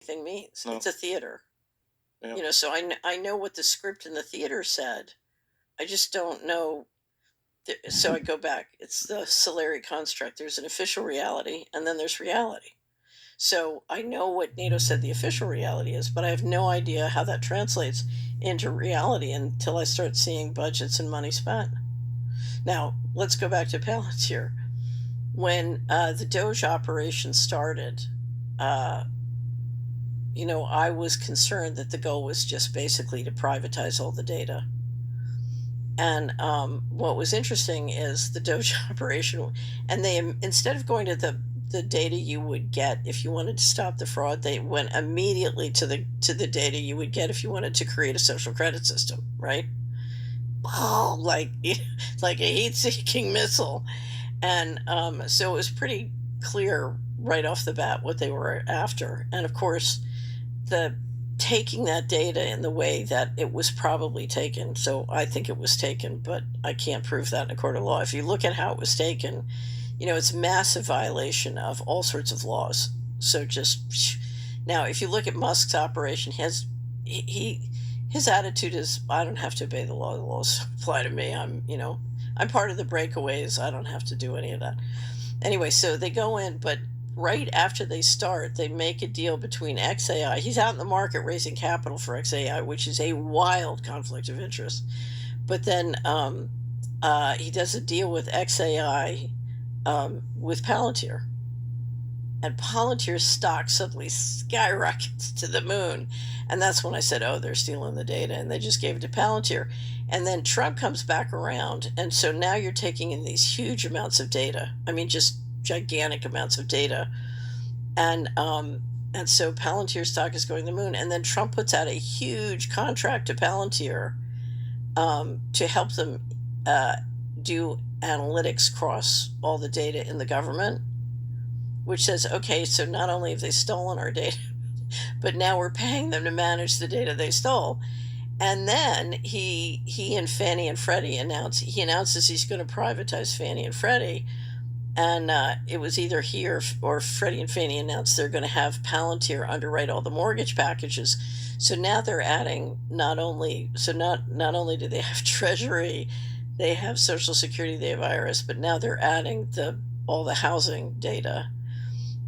anything means. No. It's a theater. Yeah. So I know what the script in the theater said. I just don't know. So I go back. It's the Solari construct. There's an official reality, and then there's reality. So I know what NATO said the official reality is, but I have no idea how that translates into reality until I start seeing budgets and money spent. Now, let's go back to Palantir. When the Doge operation started, uh, I was concerned that the goal was just basically to privatize all the data. And what was interesting is the Doge operation, and they, instead of going to the data you would get if you wanted to stop the fraud, they went immediately to the data you would get if you wanted to create a social credit system, right? Oh, like a heat-seeking missile. And so it was pretty clear right off the bat what they were after. And of course, the taking that data in the way that it was probably taken. So I think it was taken, but I can't prove that in a court of law. If you look at how it was taken, it's a massive violation of all sorts of laws. So just now, if you look at Musk's operation, his attitude is, I don't have to obey the law. The laws apply to me. I'm part of the breakaways. I don't have to do any of that. Anyway, so they go in, but right after they start, they make a deal between XAI. He's out in the market raising capital for XAI, which is a wild conflict of interest. But then he does a deal with XAI with Palantir. And Palantir's stock suddenly skyrockets to the moon. And that's when I said, oh, they're stealing the data. And they just gave it to Palantir. And then Trump comes back around. And so now you're taking in these huge amounts of data. I mean, just gigantic amounts of data. And so Palantir stock is going to the moon. And then Trump puts out a huge contract to Palantir to help them do analytics across all the data in the government, which says, okay, so not only have they stolen our data, but now we're paying them to manage the data they stole. And then he and Fannie and Freddie announces he's going to privatize Fannie and Freddie. And it was either he or Freddie and Fannie announced they're going to have Palantir underwrite all the mortgage packages. So now they're adding not only do they have Treasury, they have Social Security, they have IRS, but now they're adding all the housing data.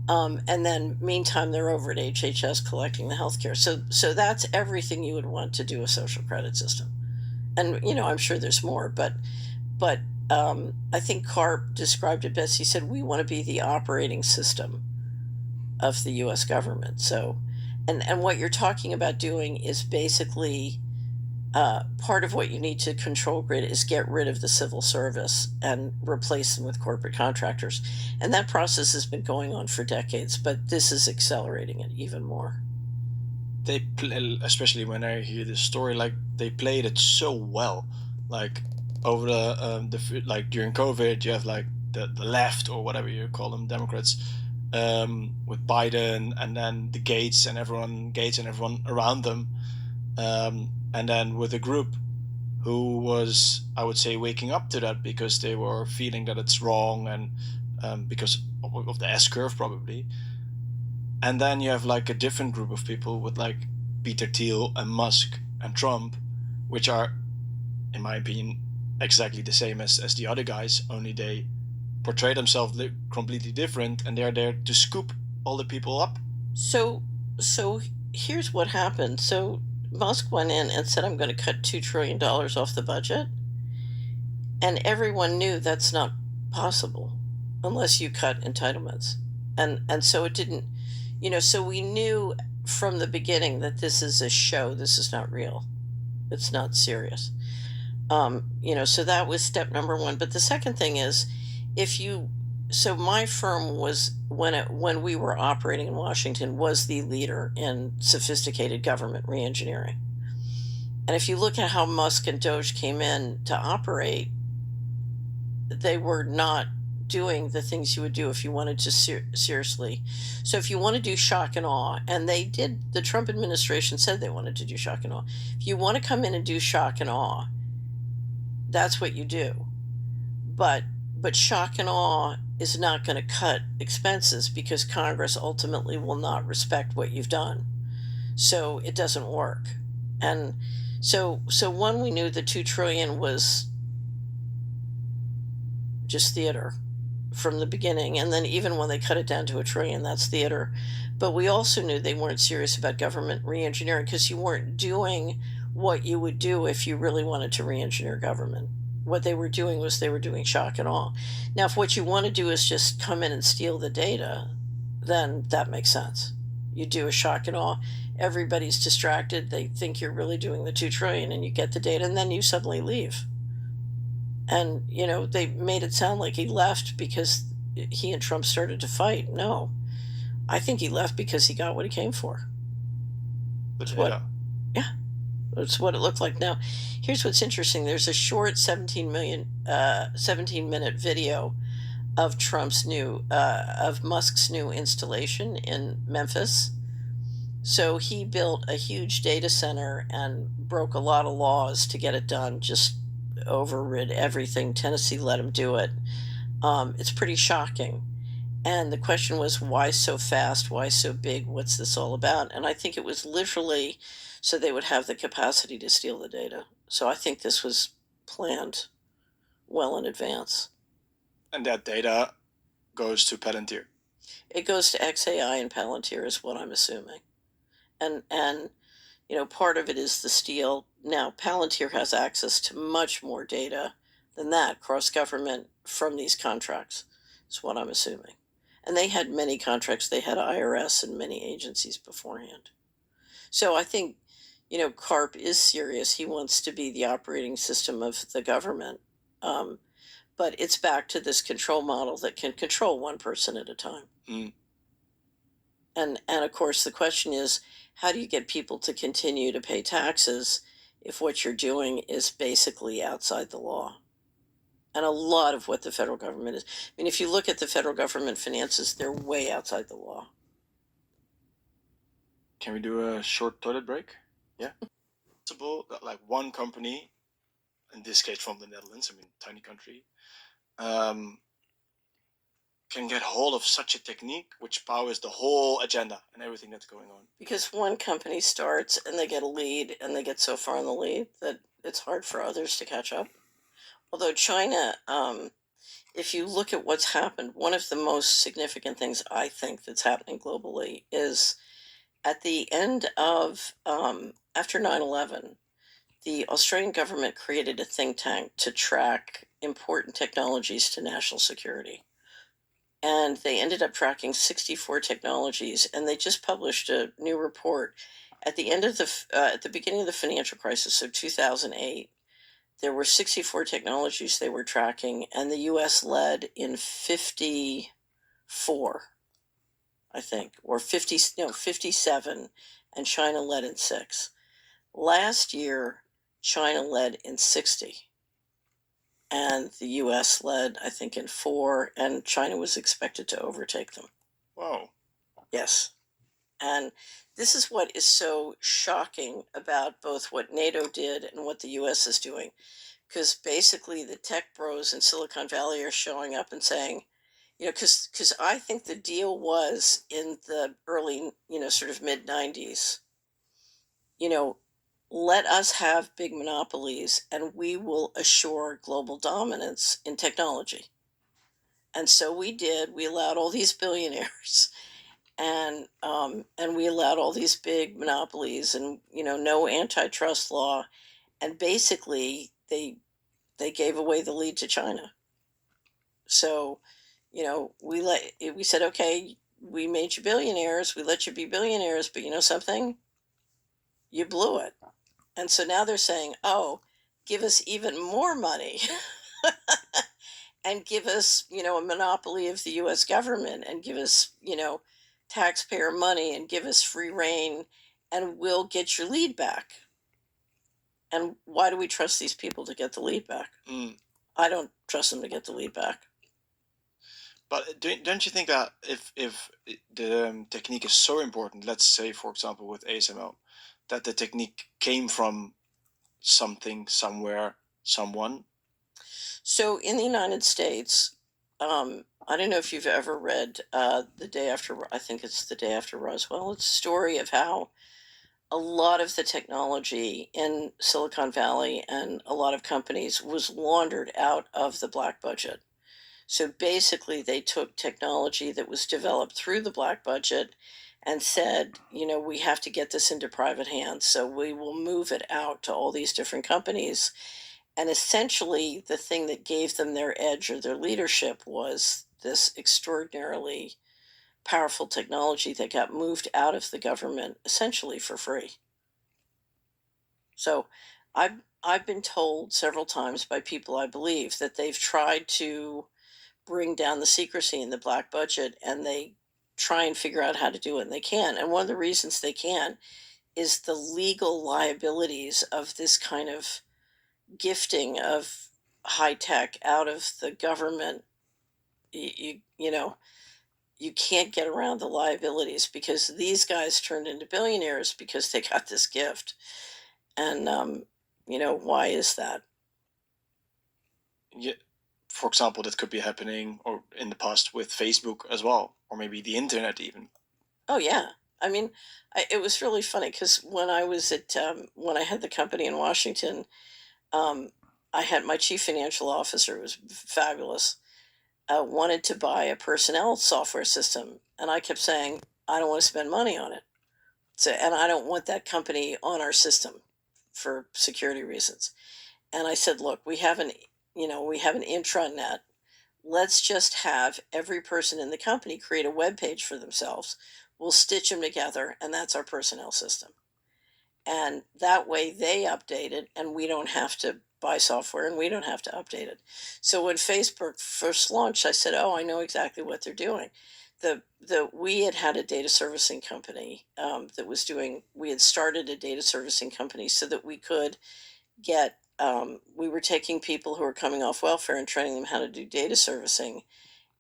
And then meantime, they're over at HHS collecting the healthcare. So that's everything you would want to do a social credit system. And, I'm sure there's more, but I think Karp described it best. He said, we want to be the operating system of the U.S. government. So, and what you're talking about doing is basically part of what you need to control grid is get rid of the civil service and replace them with corporate contractors. And that process has been going on for decades, but this is accelerating it even more. Especially when I hear this story, like they played it so well, like over like during COVID, you have like the left or whatever you call them, Democrats, with Biden, and then the Gates and everyone around them, and then with a group who was, I would say, waking up to that because they were feeling that it's wrong, and because of the S curve probably. And then you have like a different group of people with like Peter Thiel and Musk and Trump, which are, in my opinion, exactly the same as the other guys, only they portray themselves completely different, and they're there to scoop all the people up. So here's what happened. So Musk went in and said, I'm going to cut $2 trillion off the budget. And everyone knew that's not possible unless you cut entitlements. And so it didn't, so we knew from the beginning that this is a show. This is not real. It's not serious. So that was step number one. But the second thing is, so my firm was, when we were operating in Washington, was the leader in sophisticated government reengineering. And if you look at how Musk and Doge came in to operate, they were not doing the things you would do if you wanted to seriously. So if you want to do shock and awe, and they did, the Trump administration said they wanted to do shock and awe. If you want to come in and do shock and awe, that's what you do. But but shock and awe is not going to cut expenses because Congress ultimately will not respect what you've done. So it doesn't work. And so when we knew the 2 trillion was just theater from the beginning, and then even when they cut it down to a trillion, that's theater. But we also knew they weren't serious about government reengineering because you weren't doing what you would do if you really wanted to reengineer government. What they were doing was they were doing shock and awe. Now, if what you want to do is just come in and steal the data, then that makes sense. You do a shock and awe, everybody's distracted, they think you're really doing the 2 trillion, and you get the data, and then you suddenly leave. And, they made it sound like he left because he and Trump started to fight. No, I think he left because he got what he came for. The It's what, data. yeah, it's what it looked like. Now, here's what's interesting. There's a short 17-minute video of of Musk's new installation in Memphis. So he built a huge data center and broke a lot of laws to get it done. Just overrid everything. Tennessee let him do it. It's pretty shocking. And the question was, why so fast? Why so big? What's this all about? And I think it was literally so they would have the capacity to steal the data. So I think this was planned well in advance. And that data goes to Palantir. It goes to XAI and Palantir, is what I'm assuming. And part of it is the steal. Now, Palantir has access to much more data than that cross government from these contracts, is what I'm assuming. And they had many contracts, they had IRS and many agencies beforehand. So I think, CARP is serious. He wants to be the operating system of the government. Um, but it's back to this control model that can control one person at a time. Mm. And of course the question is, how do you get people to continue to pay taxes if what you're doing is basically outside the law? And a lot of what the federal government is, I mean, if you look at the federal government finances, they're way outside the law. Can we do a short toilet break? Yeah. Possible that like one company, in this case from the Netherlands, I mean tiny country, um, can get hold of such a technique which powers the whole agenda and everything that's going on. Because one company starts and they get a lead and they get so far in the lead that it's hard for others to catch up. Although China, if you look at what's happened, one of the most significant things I think that's happening globally is at the end of, after 9/11, the Australian government created a think tank to track important technologies to national security. And they ended up tracking 64 technologies, and they just published a new report at the end of at the beginning of the financial crisis, so 2008. There were 64 technologies they were tracking, and the US led in 54, I think, or 50, no, 57, and China led in 6. Last year, China led in 60, and the US led, I think, in 4, and China was expected to overtake them. Wow. Yes. And this is what is so shocking about both what NATO did and what the US is doing. Because basically, the tech bros in Silicon Valley are showing up and saying, because I think the deal was in the early, sort of mid 90s, you know, let us have big monopolies and we will assure global dominance in technology. And so we did. We allowed all these billionaires and we allowed all these big monopolies and no antitrust law, and basically they gave away the lead to China. So we said, okay, we made you billionaires, we let you be billionaires, but you know something, you blew it. And so now they're saying, oh, give us even more money and give us, a monopoly of the US government and give us, taxpayer money and give us free reign and we'll get your lead back. And why do we trust these people to get the lead back? Mm. I don't trust them to get the lead back. But don't you think that if the technique is so important, let's say for example with ASML, that the technique came from something, somewhere, someone? So in the United States, I don't know if you've ever read The Day After, I think it's The Day After Roswell. It's a story of how a lot of the technology in Silicon Valley and a lot of companies was laundered out of the black budget. So basically, they took technology that was developed through the black budget and said, we have to get this into private hands. So we will move it out to all these different companies. And essentially, the thing that gave them their edge or their leadership was this extraordinarily powerful technology that got moved out of the government essentially for free. So I've been told several times by people I believe that they've tried to bring down the secrecy in the black budget, and they try and figure out how to do it, and they can. And one of the reasons they can is the legal liabilities of this kind of gifting of high tech out of the government. You can't get around the liabilities because these guys turned into billionaires because they got this gift. And why is that? Yeah, for example, that could be happening or in the past with Facebook as well, or maybe the internet even. Oh yeah. I mean, it was really funny because when I had the company in Washington, um, I had my chief financial officer, who was fabulous, wanted to buy a personnel software system, and I kept saying I don't want to spend money on it. So, and I don't want that company on our system for security reasons. And I said, look, we have an intranet. Let's just have every person in the company create a web page for themselves. We'll stitch them together, and that's our personnel system. And that way they update it, and we don't have to buy software and we don't have to update it. So when Facebook first launched, I said, oh, I know exactly what they're doing. We had a data servicing company that was doing, we had started a data servicing company so that we could we were taking people who were coming off welfare and training them how to do data servicing,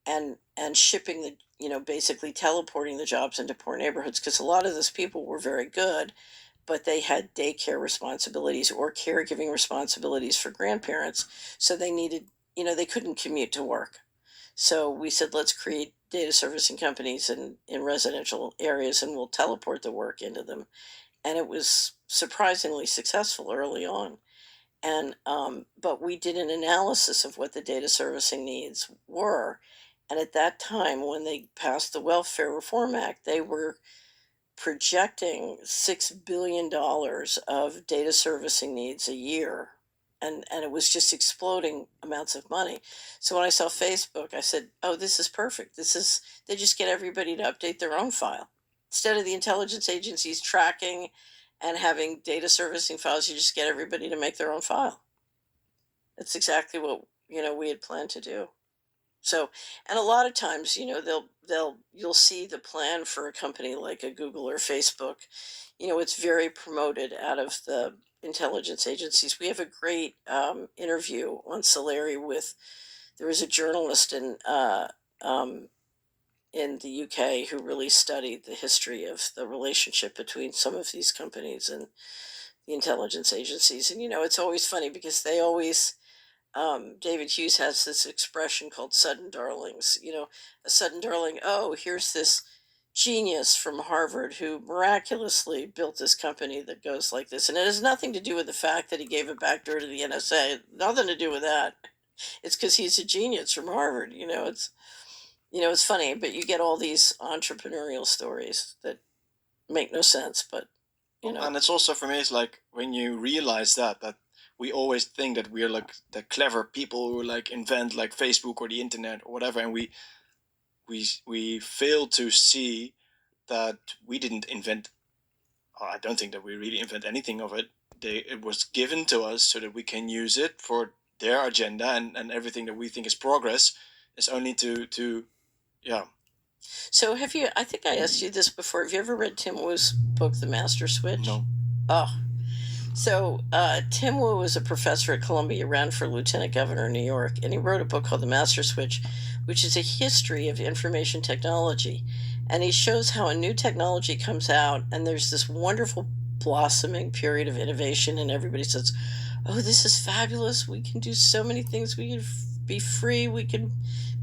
and shipping basically teleporting the jobs into poor neighborhoods, because a lot of those people were very good, but they had daycare responsibilities or caregiving responsibilities for grandparents. So they needed, they couldn't commute to work. So we said, let's create data servicing companies in residential areas, and we'll teleport the work into them. And it was surprisingly successful early on. And but we did an analysis of what the data servicing needs were. And at that time, when they passed the Welfare Reform Act, they were projecting $6 billion of data servicing needs a year. And it was just exploding amounts of money. So when I saw Facebook, I said, oh, this is perfect. They just get everybody to update their own file. Instead of the intelligence agencies tracking and having data servicing files, you just get everybody to make their own file. That's exactly what, we had planned to do. So, and a lot of times, you'll see the plan for a company like a Google or Facebook. It's very promoted out of the intelligence agencies. We have a great interview on Solari with, there was a journalist um, in the UK who really studied the history of the relationship between some of these companies and the intelligence agencies. And, it's always funny because they always, David Hughes has this expression called sudden darlings. A sudden darling, oh, here's this genius from Harvard who miraculously built this company that goes like this. And it has nothing to do with the fact that he gave a backdoor to the NSA. Nothing to do with that. It's because he's a genius from Harvard. It's funny, but you get all these entrepreneurial stories that make no sense, but you Well, know. and it's also for me, it's like when you realize that we always think that we're like the clever people who like invent like Facebook or the internet or whatever, and we fail to see that we didn't invent. Or I don't think that we really invent anything of it. It was given to us so that we can use it for their agenda, and everything that we think is progress is only to yeah. So have you, I think I asked you this before, have you ever read Tim Wu's book, The Master Switch? No. Oh, so Tim Wu was a professor at Columbia, ran for lieutenant governor of New York, and he wrote a book called The Master Switch, which is a history of information technology. And he shows how a new technology comes out, and there's this wonderful blossoming period of innovation, and everybody says, oh, this is fabulous. We can do so many things. We can be free. We can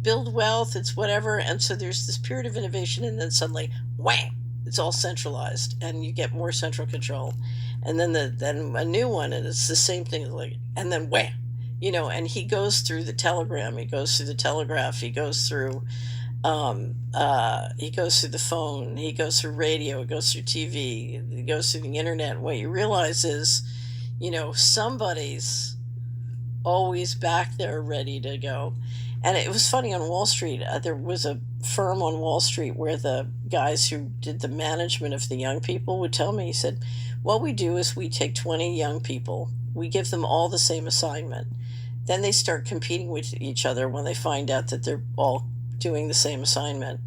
build wealth. It's whatever. And so there's this period of innovation, and then suddenly, wham, it's all centralized, and you get more central control. And then then a new one, and it's the same thing. Like, and then wham, And he goes through the telegram. He goes through the telegraph. He goes through the phone. He goes through radio. He goes through TV. He goes through the internet. And what you realize is, somebody's always back there ready to go. And it was funny on Wall Street. There was a firm on Wall Street where the guys who did the management of the young people would tell me, he said, what we do is we take 20 young people, we give them all the same assignment. Then they start competing with each other when they find out that they're all doing the same assignment.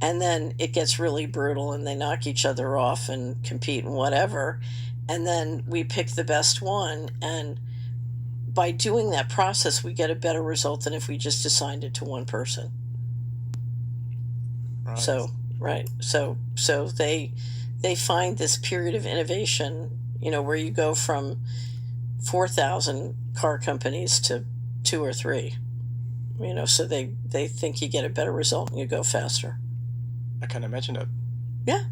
And then it gets really brutal and they knock each other off and compete and whatever. And then we pick the best one. And by doing that process, we get a better result than if we just assigned it to one person. Right. So, right. So they find this period of innovation, where you go from 4,000 car companies to two or three. So they think you get a better result and you go faster. I can imagine that. Yeah.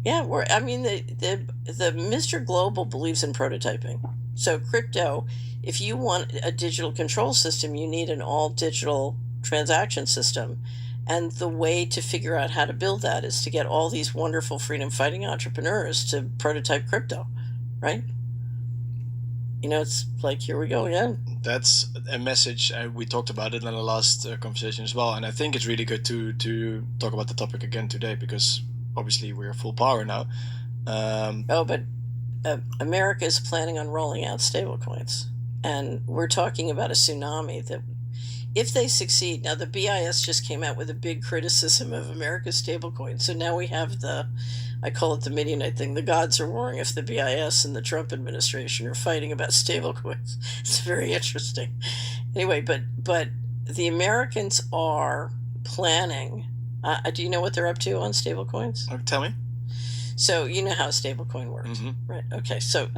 Yeah, I mean, the Mr. Global believes in prototyping. So crypto, if you want a digital control system, you need an all digital transaction system. And the way to figure out how to build that is to get all these wonderful freedom fighting entrepreneurs to prototype crypto, right? It's like, here we go again. That's a message. We talked about it in the last conversation as well, and I think it's really good to talk about the topic again today because obviously we're full power now. Oh, but America is planning on rolling out stablecoins, and we're talking about a tsunami that, if they succeed, now the BIS just came out with a big criticism of America's stablecoin. So now we have I call it the Midianite thing. The gods are warring if the BIS and the Trump administration are fighting about stablecoins. It's very interesting. Anyway, but the Americans are planning. Do you know what they're up to on stablecoins? Tell me. So you know how a stablecoin works, right? Okay, so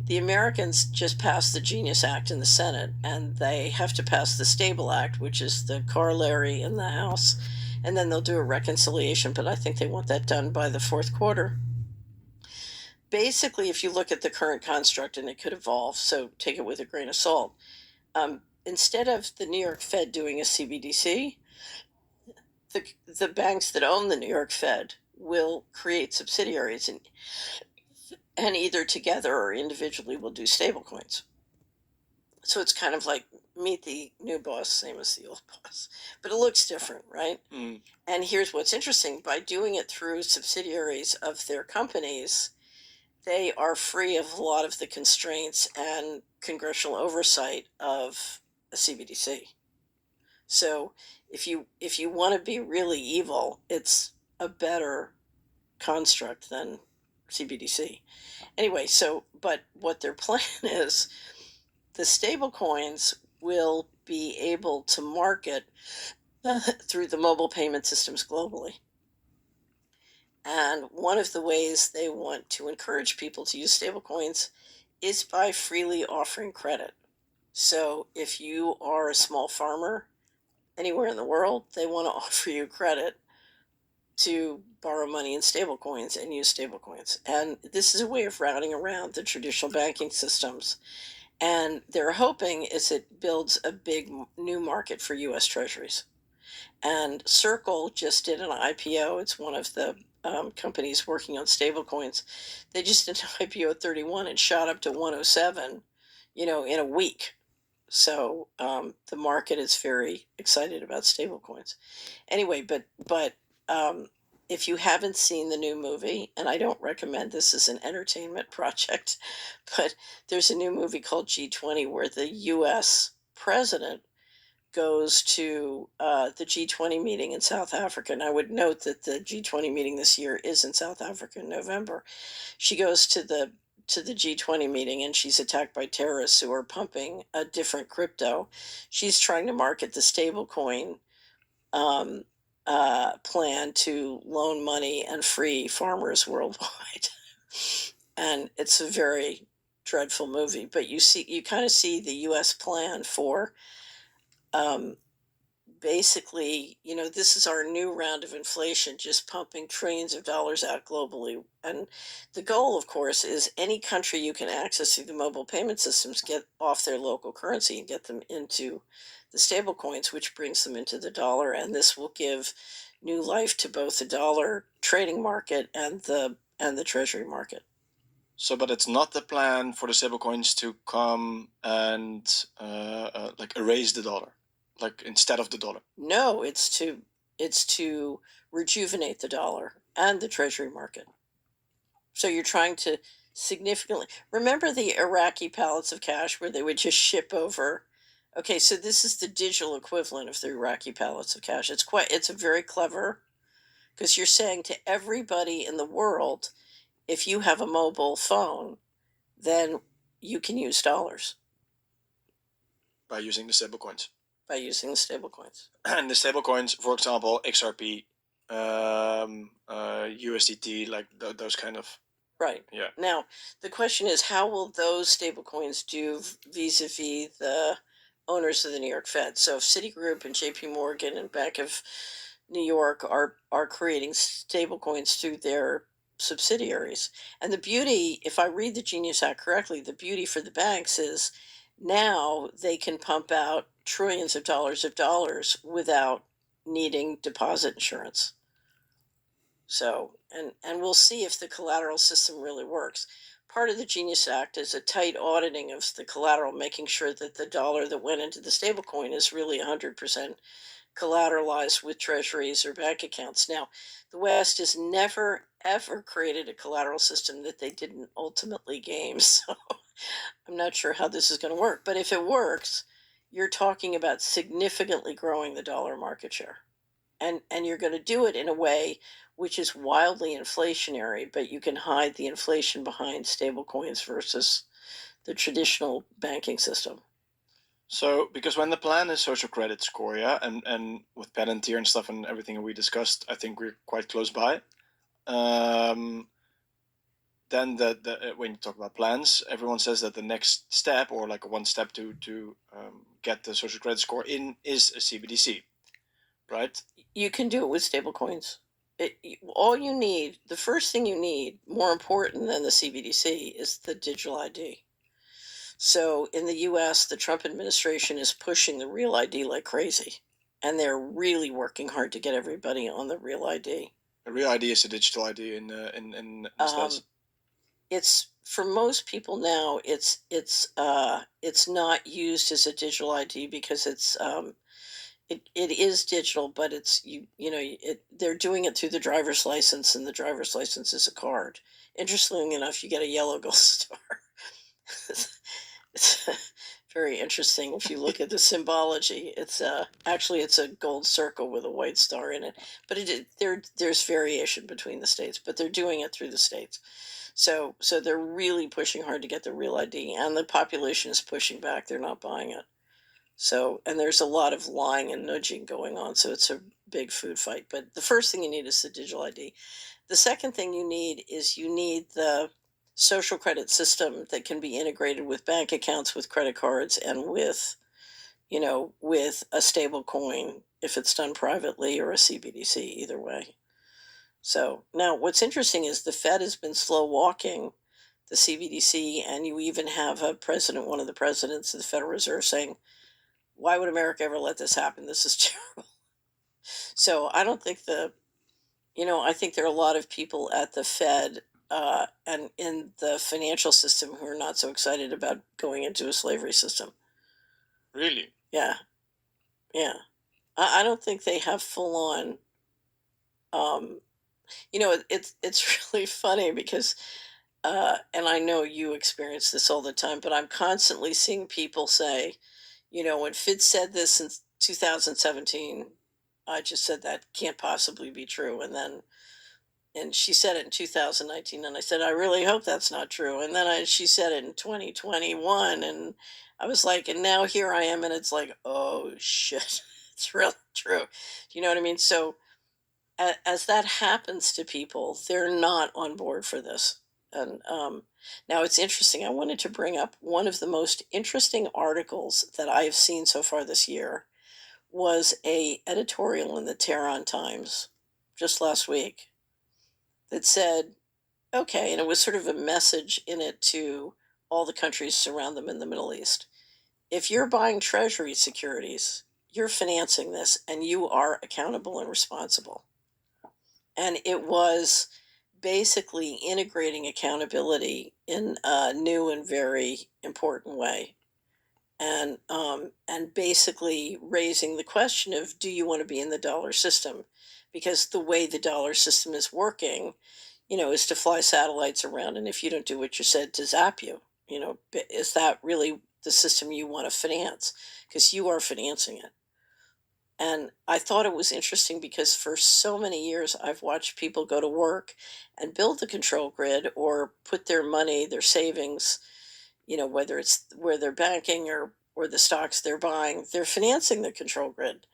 the Americans just passed the Genius Act in the Senate, and they have to pass the Stable Act, which is the corollary in the House, and then they'll do a reconciliation. But I think they want that done by the fourth quarter. Basically, if you look at the current construct, and it could evolve, so take it with a grain of salt. Instead of the New York Fed doing a CBDC, the banks that own the New York Fed will create subsidiaries, and either together or individually will do stablecoins. So it's kind of like meet the new boss, same as the old boss, but it looks different, right? Mm. And here's what's interesting: by doing it through subsidiaries of their companies, they are free of a lot of the constraints and congressional oversight of a CBDC. So if you want to be really evil, it's a better construct than CBDC. Anyway, but what their plan is, the stable coins will be able to market through the mobile payment systems globally. And one of the ways they want to encourage people to use stablecoins is by freely offering credit. So if you are a small farmer anywhere in the world, they want to offer you credit to borrow money in stablecoins and use stablecoins. And this is a way of routing around the traditional banking systems. And they're hoping is it builds a big new market for U.S. Treasuries. And Circle just did an IPO. It's one of the companies working on stablecoins. They just did an IPO at 31 and shot up to 107, in a week. So the market is very excited about stablecoins. Anyway, but if you haven't seen the new movie, and I don't recommend this as an entertainment project, but there's a new movie called G20 where the U.S. president goes to the G20 meeting in South Africa. And I would note that the G20 meeting this year is in South Africa in November. She goes to the G20 meeting and she's attacked by terrorists who are pumping a different crypto. She's trying to market the stablecoin plan to loan money and free farmers worldwide. And it's a very dreadful movie, but you kind of see the US plan for um basically, this is our new round of inflation, just pumping trillions of dollars out globally. And the goal, of course, is any country you can access through the mobile payment systems get off their local currency and get them into the stable coins, which brings them into the dollar. And this will give new life to both the dollar trading market and the treasury market. So, but it's not the plan for the stablecoins to come and like erase the dollar, like instead of the dollar. No, it's to rejuvenate the dollar and the treasury market. So you're trying to significantly remember the Iraqi pallets of cash where they would just ship over. Okay, so this is the digital equivalent of the Iraqi pallets of cash. It's a very clever because you're saying to everybody in the world, if you have a mobile phone, then you can use dollars By using the stablecoins. by using the stablecoins. And the stablecoins, for example, XRP, USDT, like those kind of. Right. Yeah. Now, the question is, how will those stablecoins do vis-a-vis the owners of the New York Fed? So if Citigroup and JP Morgan and Bank of New York are creating stablecoins through their subsidiaries. And the beauty, if I read the Genius Act correctly, the beauty for the banks is now they can pump out trillions of dollars without needing deposit insurance. So, and we'll see if the collateral system really works. Part of the Genius Act is a tight auditing of the collateral, making sure that the dollar that went into the stablecoin is really 100% collateralized with treasuries or bank accounts. Now, the West has never ever created a collateral system that they didn't ultimately game. So I'm not sure how this is going to work. But if it works, you're talking about significantly growing the dollar market share. And you're going to do it in a way which is wildly inflationary, but you can hide the inflation behind stable coins versus the traditional banking system. So, because when the plan is social credit score, yeah, and with Palantir and stuff and everything we discussed, I think we're quite close by. Um, then when you talk about plans, everyone says that the next step, or like one step to get the social credit score in, is a CBDC, right? You can do it with stable coins. All you need, the first thing you need, more important than the CBDC, is the digital ID. So in the US, the Trump administration is pushing the real ID like crazy. And they're really working hard to get everybody on the real ID. The real ID is a digital ID in the States. It's for most people now. It's not used as a digital ID because it is digital, but they're doing it through the driver's license, and the driver's license is a card. Interestingly enough, you get a yellow gold star. It's very interesting if you look at the symbology. It's actually it's a gold circle with a white star in it, but there's variation between the states, but they're doing it through the states. So they're really pushing hard to get the real ID, and the population is pushing back. They're not buying it. So, and there's a lot of lying and nudging going on. So it's a big food fight. But the first thing you need is the digital ID. The second thing you need is you need the social credit system that can be integrated with bank accounts, with credit cards, and with a stable coin if it's done privately, or a CBDC, either way. So now what's interesting is the Fed has been slow walking the CBDC, and you even have one of the presidents of the Federal Reserve saying, why would America ever let this happen? This is terrible. So I don't think I think there are a lot of people at the Fed and in the financial system who are not so excited about going into a slavery system. Really? Yeah, yeah. I don't think they have full on. Um, it's really funny because, and I know you experience this all the time, but I'm constantly seeing people say, when Fitz said this in 2017, I just said that can't possibly be true. And she said it in 2019, and I said, I really hope that's not true. And then she said it in 2021, and I was like, and now here I am, and it's like, oh shit, it's really true. You know what I mean? So as that happens to people, they're not on board for this. And now it's interesting. I wanted to bring up one of the most interesting articles that I have seen so far this year was a editorial in the Tehran Times just last week that said, okay, and it was sort of a message in it to all the countries surround them in the Middle East. If you're buying treasury securities, you're financing this and you are accountable and responsible. And it was basically integrating accountability in a new and very important way. And basically raising the question of, do you want to be in the dollar system? Because the way the dollar system is working, is to fly satellites around, and if you don't do what you said, to zap you. Is that really the system you want to finance? Because you are financing it. And I thought it was interesting because for so many years I've watched people go to work and build the control grid or put their money, their savings, whether it's where they're banking or the stocks they're buying, they're financing the control grid.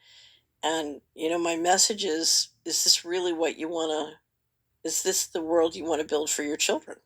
And my message is this really what you want to is this the world you want to build for your children?